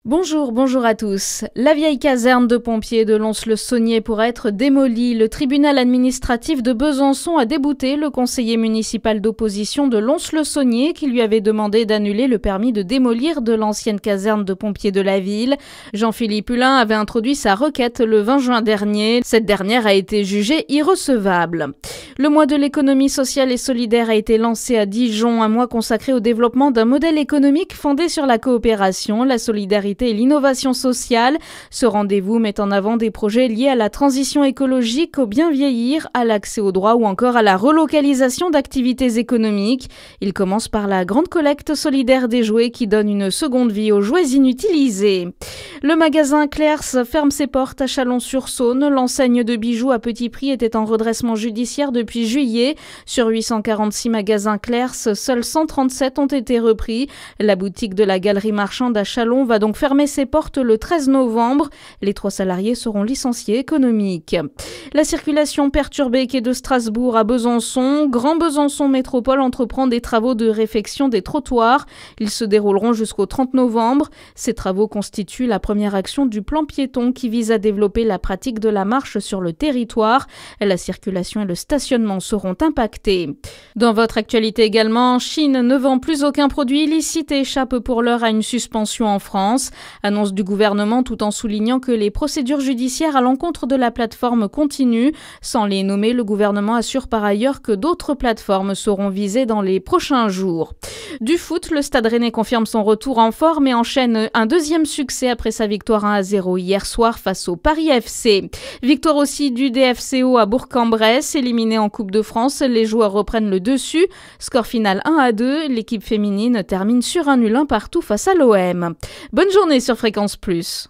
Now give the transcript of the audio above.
Bonjour à tous. La vieille caserne de pompiers de Lons-le-Saunier pourrait être démolie. Le tribunal administratif de Besançon a débouté le conseiller municipal d'opposition de Lons-le-Saunier qui lui avait demandé d'annuler le permis de démolir de l'ancienne caserne de pompiers de la ville. Jean-Philippe Hulin avait introduit sa requête le 20 juin dernier. Cette dernière a été jugée irrecevable. Le mois de l'économie sociale et solidaire a été lancé à Dijon, un mois consacré au développement d'un modèle économique fondé sur la coopération, la solidarité et l'innovation sociale. Ce rendez-vous met en avant des projets liés à la transition écologique, au bien vieillir, à l'accès aux droits ou encore à la relocalisation d'activités économiques. Il commence par la grande collecte solidaire des jouets qui donne une seconde vie aux jouets inutilisés. Le magasin Clairs ferme ses portes à Chalon-sur-Saône. L'enseigne de bijoux à petit prix était en redressement judiciaire depuis juillet. Sur 846 magasins Clairs, seuls 137 ont été repris. La boutique de la galerie marchande à Chalon va donc fermer ses portes le 13 novembre. Les 3 salariés seront licenciés économiques. La circulation perturbée quai de Strasbourg à Besançon. Grand Besançon Métropole entreprend des travaux de réfection des trottoirs. Ils se dérouleront jusqu'au 30 novembre. Ces travaux constituent la première action du plan piéton qui vise à développer la pratique de la marche sur le territoire. La circulation et le stationnement seront impactés. Dans votre actualité également, Chine ne vend plus aucun produit illicite et échappe pour l'heure à une suspension en France. Annonce du gouvernement tout en soulignant que les procédures judiciaires à l'encontre de la plateforme continuent. Sans les nommer, le gouvernement assure par ailleurs que d'autres plateformes seront visées dans les prochains jours. Du foot, le Stade Rennais confirme son retour en forme et enchaîne un deuxième succès après sa victoire 1-0 hier soir face au Paris FC. Victoire aussi du DFCO à Bourg-en-Bresse, éliminé en Coupe de France. Les joueurs reprennent le dessus. Score final 1-2. L'équipe féminine termine sur un nul 1 partout face à l'OM. Bonne journée sur Fréquence Plus.